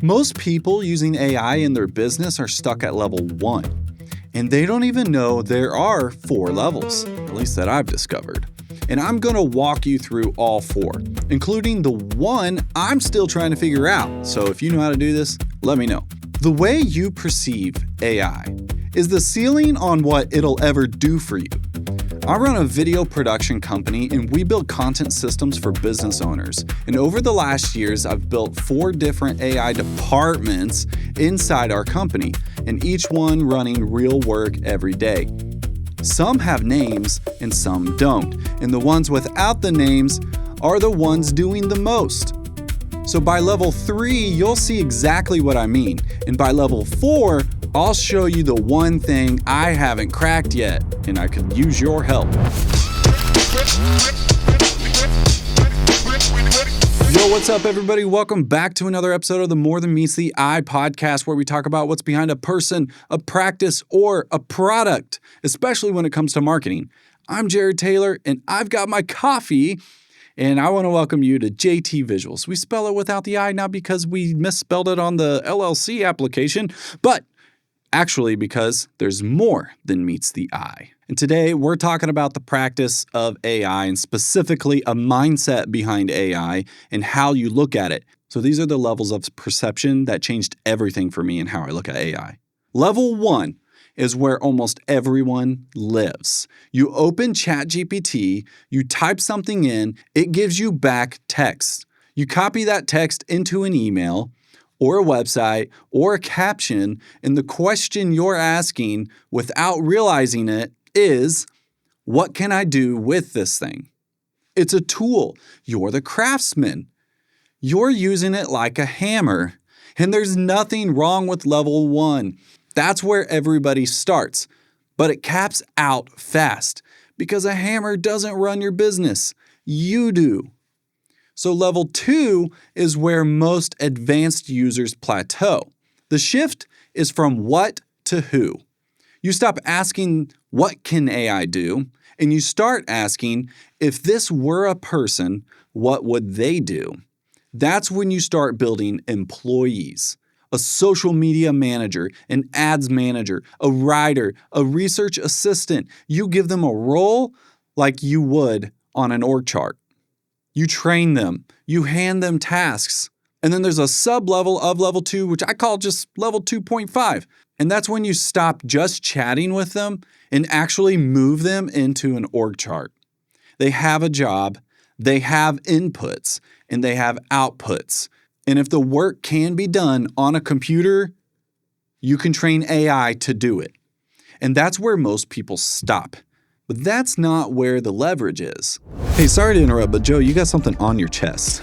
Most people using AI in their business are stuck at level 1, and they don't even know there are 4 levels, at least that I've discovered. And I'm going to walk you through all 4, including the one I'm still trying to figure out. So if you know how to do this, let me know. The way you perceive AI is the ceiling on what it'll ever do for you. I run a video production company and we build content systems for business owners. And over the last years, I've built 4 different AI departments inside our company, and each one running real work every day. Some have names and some don't, and the ones without the names are the ones doing the most. So by level 3, you'll see exactly what I mean, and by level 4, I'll show you the one thing I haven't cracked yet, and I could use your help. Yo, what's up, everybody? Welcome back to another episode of the More Than Meets the Eye podcast, where we talk about what's behind a person, a practice, or a product, especially when it comes to marketing. I'm Jared Taylor, and I've got my coffee, and I want to welcome you to JT Visuals. We spell it without the I, not because we misspelled it on the LLC application, but actually because there's more than meets the eye. And today we're talking about the practice of AI, and specifically a mindset behind AI and how you look at it. So these are the levels of perception that changed everything for me and how I look at AI. Level 1 is where almost everyone lives. You open ChatGPT, you type something in, it gives you back text. You copy that text into an email or a website or a caption, and the question you're asking without realizing it is, what can I do with this thing? It's a tool. You're the craftsman. You're using it like a hammer, and there's nothing wrong with level 1. That's where everybody starts, but it caps out fast because a hammer doesn't run your business. You do. So level 2 is where most advanced users plateau. The shift is from what to who. You stop asking, what can AI do? And you start asking, if this were a person, what would they do? That's when you start building employees. A social media manager, an ads manager, a writer, a research assistant. You give them a role like you would on an org chart. You train them, you hand them tasks, and then there's a sub-level of level 2, which I call just level 2.5. And that's when you stop just chatting with them and actually move them into an org chart. They have a job, they have inputs, and they have outputs. And if the work can be done on a computer, you can train AI to do it. And that's where most people stop. But that's not where the leverage is. Hey, sorry to interrupt, but Joe, you got something on your chest.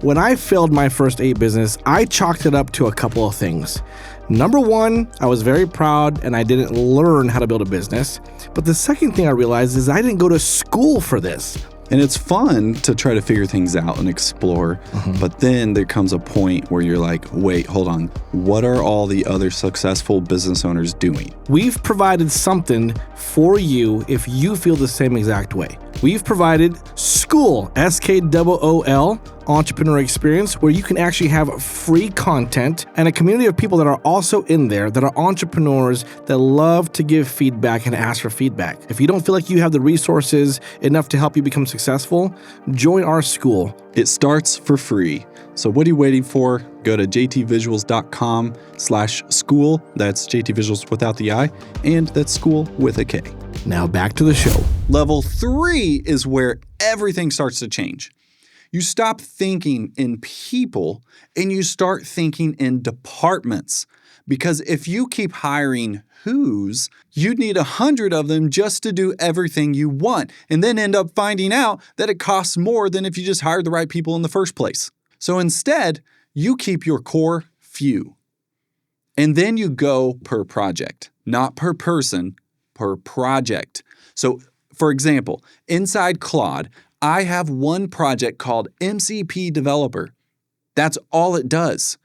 When I failed my first 8 business, I chalked it up to a couple of things. Number 1, I was very proud and I didn't learn how to build a business. But the second thing I realized is I didn't go to school for this. And it's fun to try to figure things out and explore, but then there comes a point where you're like, wait, hold on. What are all the other successful business owners doing? We've provided something for you if you feel the same exact way. We've provided Skool, Skool, entrepreneur experience, where you can actually have free content and a community of people that are also in there that are entrepreneurs that love to give feedback and ask for feedback. If you don't feel like you have the resources enough to help you become successful, join our Skool. It starts for free. So what are you waiting for? Go to jtvisuals.com/Skool. That's JTVisuals without the I, and that's Skool with a K. Now back to the show. Level 3 is where everything starts to change. You stop thinking in people and you start thinking in departments. Because if you keep hiring who's, you'd need 100 of them just to do everything you want, and then end up finding out that it costs more than if you just hired the right people in the first place. So instead, you keep your core few. And then you go per project, not per person, per project. So for example, inside Claude, I have one project called MCP Developer. That's all it does.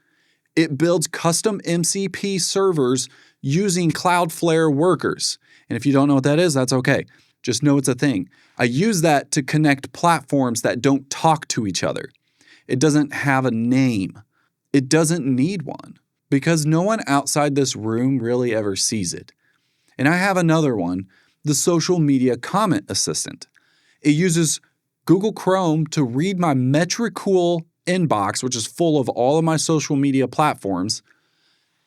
It builds custom MCP servers using Cloudflare workers. And if you don't know what that is, that's okay. Just know it's a thing. I use that to connect platforms that don't talk to each other. It doesn't have a name. It doesn't need one because no one outside this room really ever sees it. And I have another one, the social media comment assistant. It uses Google Chrome to read my metricool inbox, which is full of all of my social media platforms,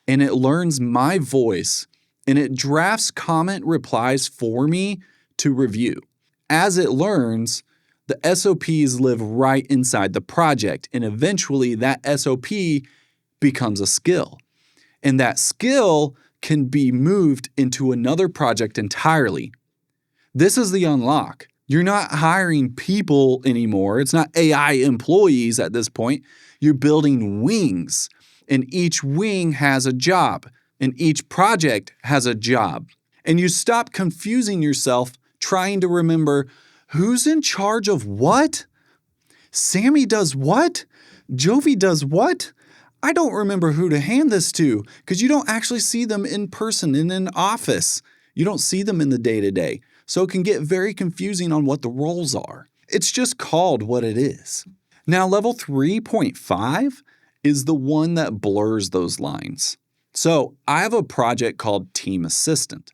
and it learns my voice and it drafts comment replies for me to review. As it learns, the SOPs live right inside the project, and eventually that SOP becomes a skill. And that skill can be moved into another project entirely. This is the unlock. You're not hiring people anymore. It's not AI employees at this point. You're building wings, and each wing has a job, and each project has a job. And you stop confusing yourself trying to remember who's in charge of what? Sammy does what? Jovi does what? I don't remember who to hand this to because you don't actually see them in person in an office. You don't see them in the day-to-day. So it can get very confusing on what the roles are. It's just called what it is. Now, level 3.5 is the one that blurs those lines. So I have a project called Team Assistant.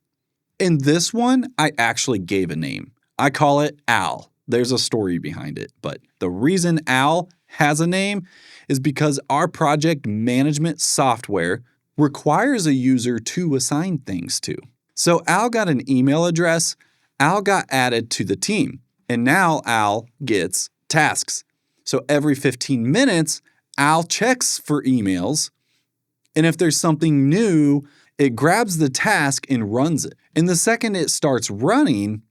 In this one, I actually gave a name. I call it Al. There's a story behind it, but the reason Al has a name is because our project management software requires a user to assign things to. So Al got an email address, Al got added to the team, and now Al gets tasks. So every 15 minutes, Al checks for emails, and if there's something new, it grabs the task and runs it. And the second it starts running,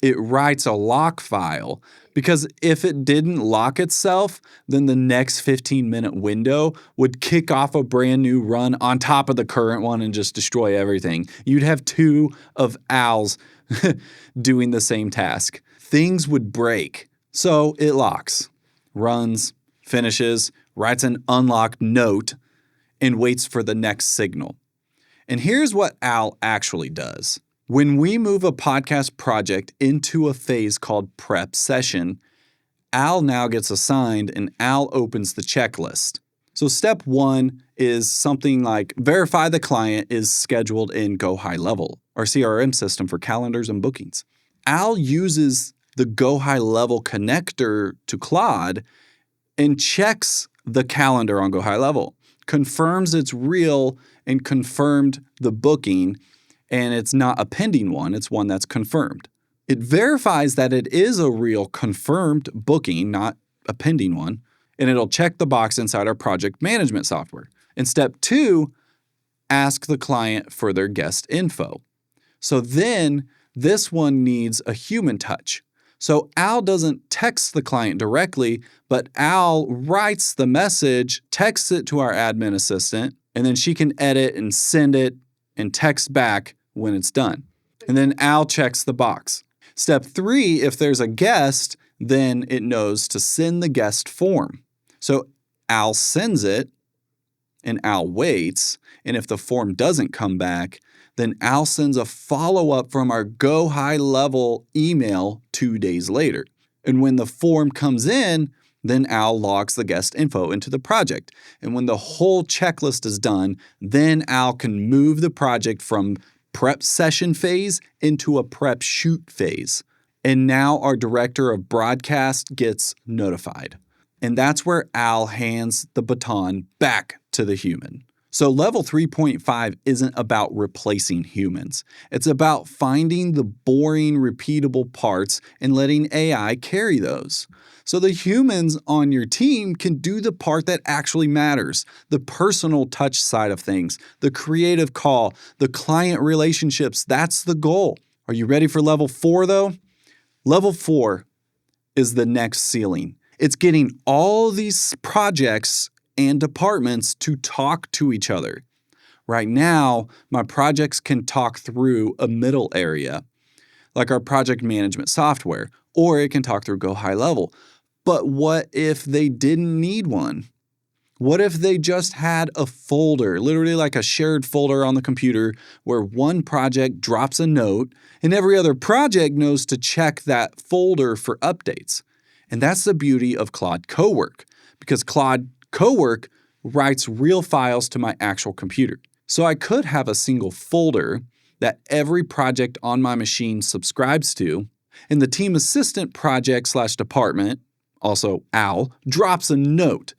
it writes a lock file, because if it didn't lock itself, then the next 15-minute window would kick off a brand new run on top of the current one and just destroy everything. You'd have two of Al's doing the same task. Things would break. So it locks, runs, finishes, writes an unlocked note, and waits for the next signal. And here's what Al actually does. When we move a podcast project into a phase called prep session, Al now gets assigned and Al opens the checklist. So step 1 is something like verify the client is scheduled in Go High Level, our CRM system for calendars and bookings. Al uses the Go High Level connector to Claude and checks the calendar on Go High Level, confirms it's real and confirmed the booking, and it's not a pending one, it's one that's confirmed. It verifies that it is a real confirmed booking, not a pending one, and it'll check the box inside our project management software. And step 2, ask the client for their guest info. So then this one needs a human touch. So Al doesn't text the client directly, but Al writes the message, texts it to our admin assistant, and then she can edit and send it and text back when it's done. And then Al checks the box. Step 3, if there's a guest, then it knows to send the guest form. So Al sends it and Al waits. And if the form doesn't come back, then Al sends a follow-up from our Go High Level email 2 days later. And when the form comes in, then Al logs the guest info into the project. And when the whole checklist is done, then Al can move the project from prep session phase into a prep shoot phase. And now our director of broadcast gets notified. And that's where Al hands the baton back to the human. So level 3.5 isn't about replacing humans. It's about finding the boring, repeatable parts and letting AI carry those. So the humans on your team can do the part that actually matters, the personal touch side of things, the creative call, the client relationships. That's the goal. Are you ready for level 4 though? Level 4 is the next ceiling. It's getting all these projects and departments to talk to each other. Right now, my projects can talk through a middle area, like our project management software, or it can talk through Go High Level. But what if they didn't need one? What if they just had a folder, literally like a shared folder on the computer where one project drops a note and every other project knows to check that folder for updates? And that's the beauty of Claude Cowork, because Claude Cowork writes real files to my actual computer. So I could have a single folder that every project on my machine subscribes to, and the team assistant project/department, also OWL, drops a note.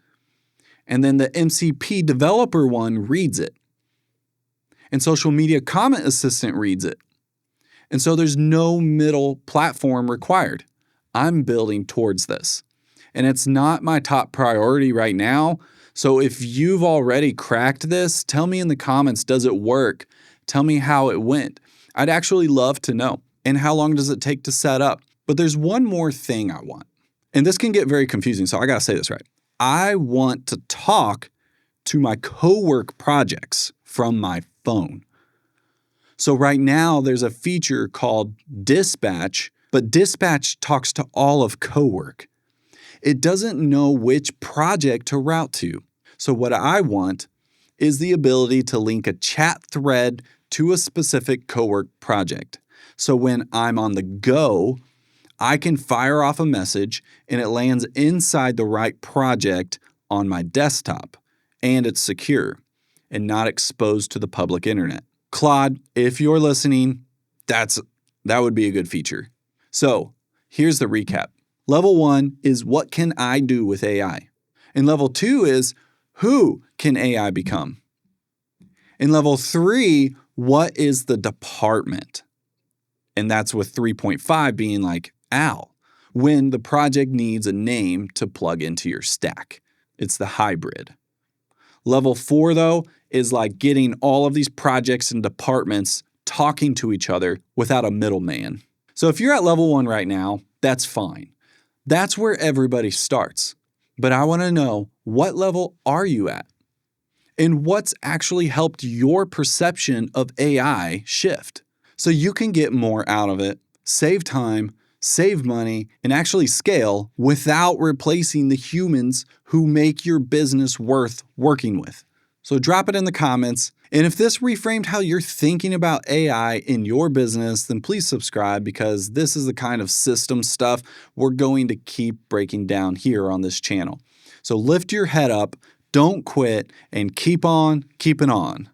And then the MCP developer one reads it. And social media comment assistant reads it. And so there's no middle platform required. I'm building towards this. And it's not my top priority right now. So if you've already cracked this, tell me in the comments, does it work? Tell me how it went. I'd actually love to know. And how long does it take to set up? But there's one more thing I want. And this can get very confusing, so I gotta say this right. I want to talk to my co-work projects from my phone. So right now there's a feature called Dispatch, but Dispatch talks to all of co-work. It doesn't know which project to route to. So what I want is the ability to link a chat thread to a specific co-work project. So when I'm on the go, I can fire off a message and it lands inside the right project on my desktop, and it's secure and not exposed to the public internet. Claude, if you're listening, that would be a good feature. So here's the recap. Level 1 is what can I do with AI? And level 2 is who can AI become? In level 3, what is the department? And that's with 3.5 being like OWL, when the project needs a name to plug into your stack. It's the hybrid. Level 4, though, is like getting all of these projects and departments talking to each other without a middleman. So if you're at level 1 right now, that's fine. That's where everybody starts. But I want to know, what level are you at? And what's actually helped your perception of AI shift? So you can get more out of it, save time, save money, and actually scale without replacing the humans who make your business worth working with. So drop it in the comments. And if this reframed how you're thinking about AI in your business, then please subscribe, because this is the kind of system stuff we're going to keep breaking down here on this channel. So lift your head up, don't quit, and keep on keeping on.